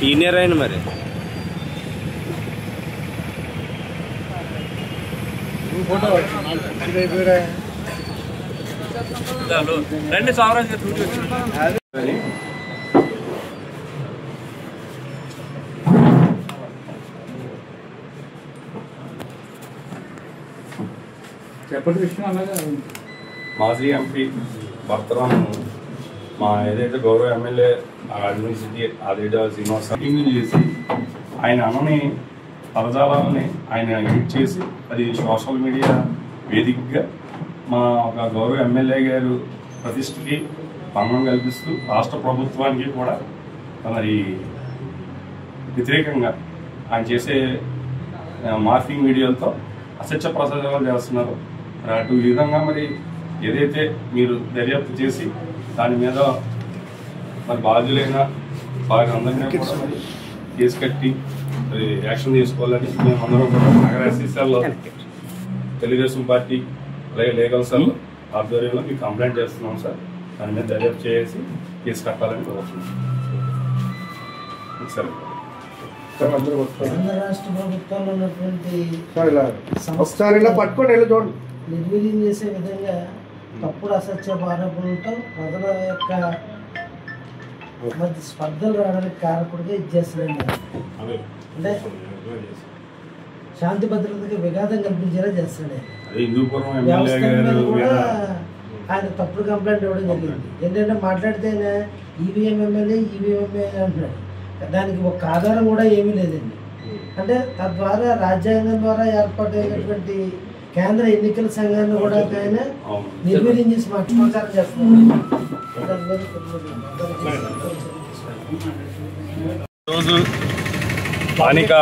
Senior అయిన మరి రండి సావరాజ్ చెప్పండి విషయం అలాగే మాజీ ఎంపీ భర్తరాం మా ఏదైతే గౌరవ MLA Rajahmundry city Adireddy Srinivas meeting చేసి ఆయన అన్నని పదజాలాలని ఆయన ఎడిట్ చేసి అది సోషల్ మీడియా వేదికగా మా ఒక గౌరవ ఎమ్మెల్యే గారు ప్రతిష్టకి భంగం కల్పిస్తూ రాష్ట్ర ప్రభుత్వానికి కూడా మరి వ్యతిరేకంగా ఆయన చేసే మార్ఫింగ్ వీడియోలతో అసత్య ప్రచారాలు చేస్తున్నారు. అటు ఈ విధంగా మరి ఏదైతే మీరు దర్యాప్తు చేసి దాని మీద మరి బాధ్యులైన వారి అందరినీ కూడా మరి కేసు కట్టి మరి యాక్షన్ తీసుకోవాలని మేమందరం కూడా నగర ఎస్సీసీఎల్లో తెలుగుదేశం పార్టీ అలాగే లీగల్ సెల్ ఆధ్వర్యంలో మీకు కంప్లైంట్ చేస్తున్నాం సార్. దాని మీద దర్యాప్తు చేసి కేసు కట్టాలని కోరుతున్నాం. సరే రాష్ట్ర ప్రభుత్వంలో ఉన్నటువంటి నిర్వీర్యం చేసే విధంగా తప్పుడు అసత్య ఆరోపణలతో ప్రజల యొక్క మధ్య స్పర్ధలు రావడానికి కారకుడిగా ఇచ్చేస్తున్నాయి. అంటే శాంతి భద్రతకి విఘాతం కల్పించేలా చేస్తున్నాయి. వ్యవస్థ మీద కూడా ఆయన తప్పుడు కంప్లైంట్ ఇవ్వడం జరిగింది. ఏంటంటే మాట్లాడితే ఈవీఎం ఎమ్మెల్యే అంటున్నాడు. దానికి ఒక ఆధారం కూడా ఏమీ లేదండి. అంటే తద్వారా రాజ్యాంగం ద్వారా ఏర్పాటైనటువంటి కేంద్ర ఎన్నికల సంఘాన్ని కూడా ఆయన నిర్వీర్యం చేసి ప్రచారం చేస్తున్నారు. రోజు స్థానిక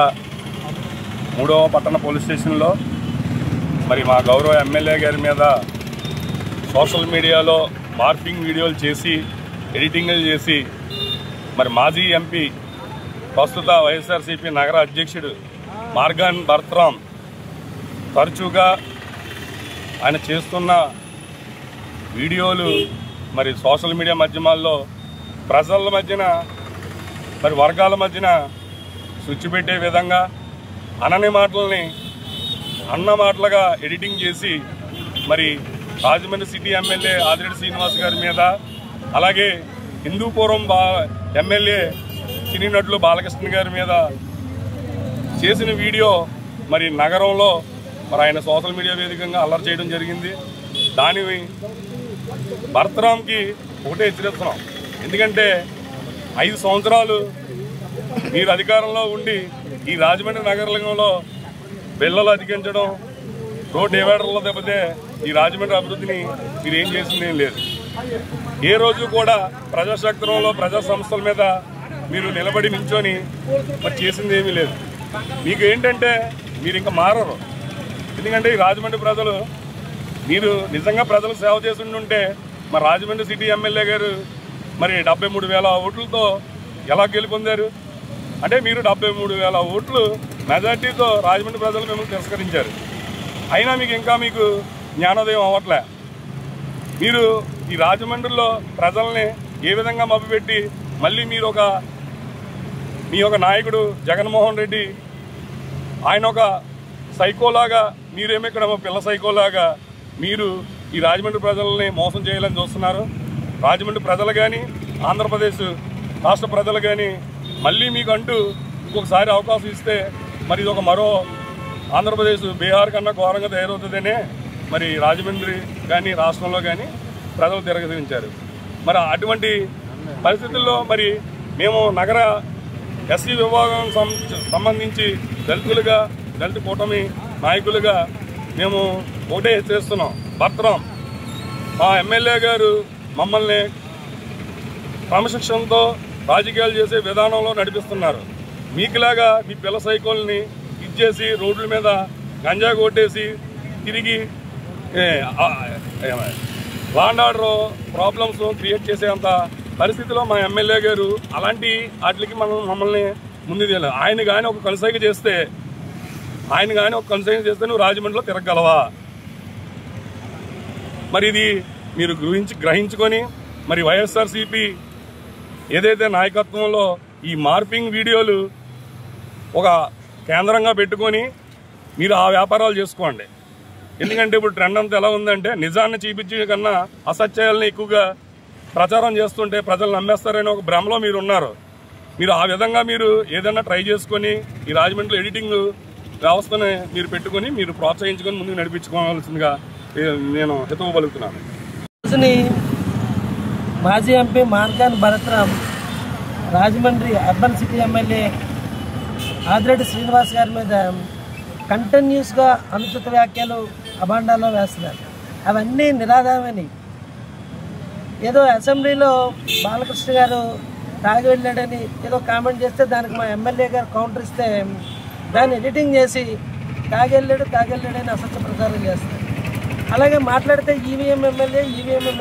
3వ పట్టణ పోలీస్ స్టేషన్లో మరి మా గౌరవ ఎమ్మెల్యే గారి మీద సోషల్ మీడియాలో మార్ఫింగ్ వీడియోలు చేసి ఎడిటింగ్లు చేసి మరి మాజీ ఎంపీ ప్రస్తుత వైఎస్ఆర్సీపీ నగర అధ్యక్షుడు మార్గాన్ భర్తరాం తరచుగా ఆయన చేస్తున్న వీడియోలు మరి సోషల్ మీడియా మాధ్యమాల్లో ప్రజల మధ్యన మరి వర్గాల మధ్యన స్విచ్ పెట్టే విధంగా అనని మాటలని అన్న మాటలుగా ఎడిటింగ్ చేసి మరి రాజమండ్రి సిటీ ఎమ్మెల్యే ఆదిరెడ్డి శ్రీనివాస్ గారి మీద అలాగే హిందూపురం ఎమ్మెల్యే సినీ నటులు బాలకృష్ణ గారి మీద చేసిన వీడియో మరి నగరంలో మరి ఆయన సోషల్ మీడియా వేదికగా అల్లరి చేయడం జరిగింది. దాని భర్తరాంకి ఒకటే హెచ్చరిస్తున్నాం. ఎందుకంటే 5 సంవత్సరాలు మీరు అధికారంలో ఉండి ఈ రాజమండ్రి నగరంలో బిల్లలు అధికించడం, రోడ్ డివైడర్లో తప్పితే ఈ రాజమండ్రి అభివృద్ధిని మీరు ఏం చేసింది ఏం లేదు. ఏ రోజు కూడా ప్రజాశక్తిలో ప్రజా సంస్థల మీద మీరు నిలబడి నించొని మరి చేసింది ఏమీ లేదు. మీకు ఏంటంటే మీరు ఇంకా మారరు. ఎందుకంటే ఈ రాజమండ్రి ప్రజలు మీరు నిజంగా ప్రజలకు సేవ చేసి ఉంటే మరి రాజమండ్రి సిటీ ఎమ్మెల్యే గారు మరి 73,000 ఓట్లతో ఎలా గెలుపొందారు? అంటే మీరు 73,000 ఓట్లు మెజార్టీతో రాజమండ్రి ప్రజలు మిమ్మల్ని తిరస్కరించారు. అయినా మీకు జ్ఞానోదయం అవ్వట్లే. మీరు ఈ రాజమండ్రిలో ప్రజల్ని ఏ విధంగా మభ్యపెట్టి మళ్ళీ మీ యొక్క నాయకుడు జగన్మోహన్ రెడ్డి ఆయన ఒక సైకోలాగా, మీరేమో ఇక్కడ పిల్ల సైకోలాగా మీరు ఈ రాజమండ్రి ప్రజల్ని మోసం చేయాలని చూస్తున్నారు. రాజమండ్రి ప్రజలు కానీ ఆంధ్రప్రదేశ్ రాష్ట్ర ప్రజలు కానీ మళ్ళీ మీకు అంటూ ఇంకొకసారి అవకాశం ఇస్తే మరి ఇది ఒక మరో ఆంధ్రప్రదేశ్ బీహార్ కన్నా ఘోరంగా తయారవుతుందనే మరి రాజమండ్రి కానీ రాష్ట్రంలో కానీ ప్రజలు తిరగతించారు. మరి అటువంటి పరిస్థితుల్లో మరి మేము నగర ఎస్సీ విభాగం సంబంధించి దళిత కూటమి నాయకులుగా మేము ఒకటే చేస్తున్నాం. భర్తరాం మా ఎమ్మెల్యే గారు మమ్మల్ని క్రమశిక్షణతో రాజకీయాలు చేసే విధానంలో నడిపిస్తున్నారు. మీకులాగా మీ పిల్ల సైకోల్ని ఇచ్చేసి రోడ్ల మీద గంజా కొట్టేసి తిరిగి law and order problems create చేసేంత పరిస్థితిలో మా ఎమ్మెల్యే గారు అలాంటి వాటికి మమ్మల్ని ముందు తెలియదు. ఆయన కానీ ఒక కన్సైన్ చేస్తే నువ్వు రాజమండ్రిలో తిరగలవా? మరి ఇది మీరు గ్రహించుకొని మరి వైఎస్ఆర్సీపీ ఏదైతే నాయకత్వంలో ఈ మార్పింగ్ వీడియోలు ఒక కేంద్రంగా పెట్టుకొని మీరు ఆ వ్యాపారాలు చేసుకోండి. ఎందుకంటే ఇప్పుడు ట్రెండ్ అంతా ఎలా ఉందంటే నిజాన్ని చూపించే కన్నా అసత్యాలని ఎక్కువగా ప్రచారం చేస్తుంటే ప్రజలు నమ్మేస్తారని ఒక భ్రమలో మీరు ఉన్నారు. మీరు ఆ విధంగా మీరు ఏదైనా ట్రై చేసుకొని ఈ రాజమండ్రిలో ఎడిటింగ్ వ్యవస్థని మీరు పెట్టుకొని మీరు ప్రోత్సహించుకొని ముందుకు నడిపించుకోవాల్సిందిగా నేను హితవు పలుకుతున్నాను. మాజీ MP Morgan Bharath Ram Rajahmundry urban city MLA Adireddy Srinivas గారి మీద కంటిన్యూస్గా అనుచిత వ్యాఖ్యలు అభాండాల్లో వేస్తున్నారు. అవన్నీ నిరాధారమైనవి. ఏదో అసెంబ్లీలో బాలకృష్ణ గారు తాగి వెళ్ళాడని ఏదో కామెంట్ చేస్తే దానికి మా ఎమ్మెల్యే గారు కౌంటర్ ఇస్తే దాన్ని ఎడిటింగ్ చేసి తాగెళ్ళాడని అసత్య ప్రచారం చేస్తారు. అలాగే మాట్లాడితే ఈవీఎం ఎమ్మెల్యే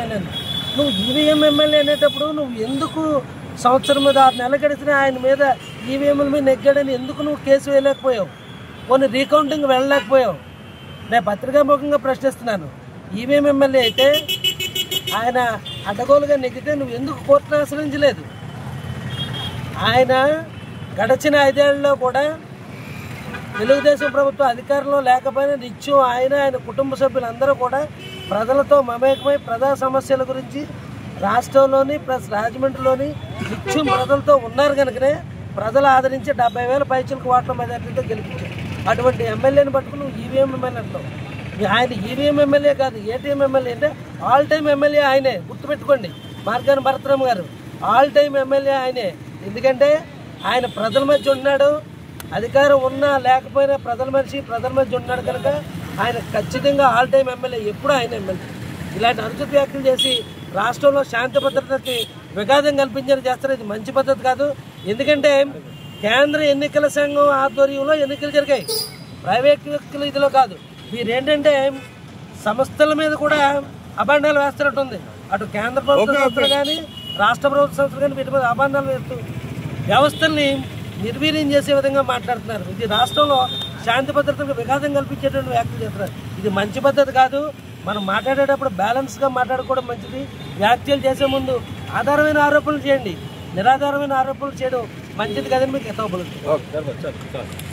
అని నువ్వు ఈవీఎం ఎమ్మెల్యే అనేటప్పుడు నువ్వు ఎందుకు సంవత్సరం మీద 6 నెలలు గడిచినా ఆయన మీద ఈవీఎంల మీద నెగ్గాడని ఎందుకు నువ్వు కేసు వేయలేకపోయావు? కొన్ని రీకౌంటింగ్ వెళ్ళలేకపోయావు? నేను పత్రికాముఖంగా ప్రశ్నిస్తున్నాను. ఈవీఎం ఎమ్మెల్యే అయితే ఆయన అడ్డగోలుగా నెగ్గితే నువ్వు ఎందుకు కోర్టును ఆశ్రయించలేదు? ఆయన గడిచిన 5 ఏళ్లలో కూడా తెలుగుదేశం ప్రభుత్వం అధికారంలో లేకపోయినా నిత్యం ఆయన కుటుంబ సభ్యులందరూ కూడా ప్రజలతో మమేకమై ప్రజా సమస్యల గురించి రాష్ట్రంలోని ప్లస్ రాజమండ్రిలోని నిత్యం ప్రజలతో ఉన్నారు కనుకనే ప్రజలు ఆదరించి 70,000 పైచిలకు ఓట్ల మెజార్టీతో గెలిపించారు. అటువంటి ఎమ్మెల్యేని పట్టుకుని నువ్వు ఈవీఎం ఎమ్మెల్యే అంటావు. ఆయన ఈవీఎం ఎమ్మెల్యే కాదు, ఏటీఎం ఎమ్మెల్యే అంటే ఆల్ టైమ్ ఎమ్మెల్యే ఆయనే. గుర్తుపెట్టుకోండి, మార్గాన్ భరత్రామ్ గారు ఆల్ టైమ్ ఎమ్మెల్యే ఆయనే. ఎందుకంటే ఆయన ప్రజల మధ్య ఉన్నాడు, అధికారం ఉన్నా లేకపోయినా ప్రజల మధ్య ఉన్నాడు కనుక ఆయన ఖచ్చితంగా ఆల్ టైమ్ ఎమ్మెల్యే, ఎప్పుడు ఆయన ఎమ్మెల్యే. ఇలాంటి అనుచిత వ్యాఖ్యలు చేసి రాష్ట్రంలో శాంతి భద్రతకి విఘాతం కల్పించని చేస్తారు. ఇది మంచి పద్ధతి కాదు. ఎందుకంటే కేంద్ర ఎన్నికల సంఘం ఆధ్వర్యంలో ఎన్నికలు జరిగాయి, ప్రైవేట్ వ్యక్తులు ఇదిలో కాదు. వీరేంటంటే సంస్థల మీద కూడా అభాండాలు వేస్తున్నట్టుంది. అటు కేంద్ర ప్రభుత్వ సంస్థలు కానీ రాష్ట్ర ప్రభుత్వ సంస్థలు కానీ వీటి మీద అభాండాలు వేస్తూ వ్యవస్థల్ని నిర్వీర్యం చేసే విధంగా మాట్లాడుతున్నారు. ఇది రాష్ట్రంలో శాంతి భద్రతలకు విఘాతం కల్పించేటువంటి వ్యాఖ్యలు చేస్తున్నారు. ఇది మంచి పద్ధతి కాదు. మనం మాట్లాడేటప్పుడు బ్యాలెన్స్గా మాట్లాడుకోవడం మంచిది. వ్యాఖ్యలు చేసే ముందు ఆధారమైన ఆరోపణలు చేయండి, నిరాధారమైన ఆరోపణలు చేయడం మంచిది కదని మీకు హితవు పలుకుతుంది.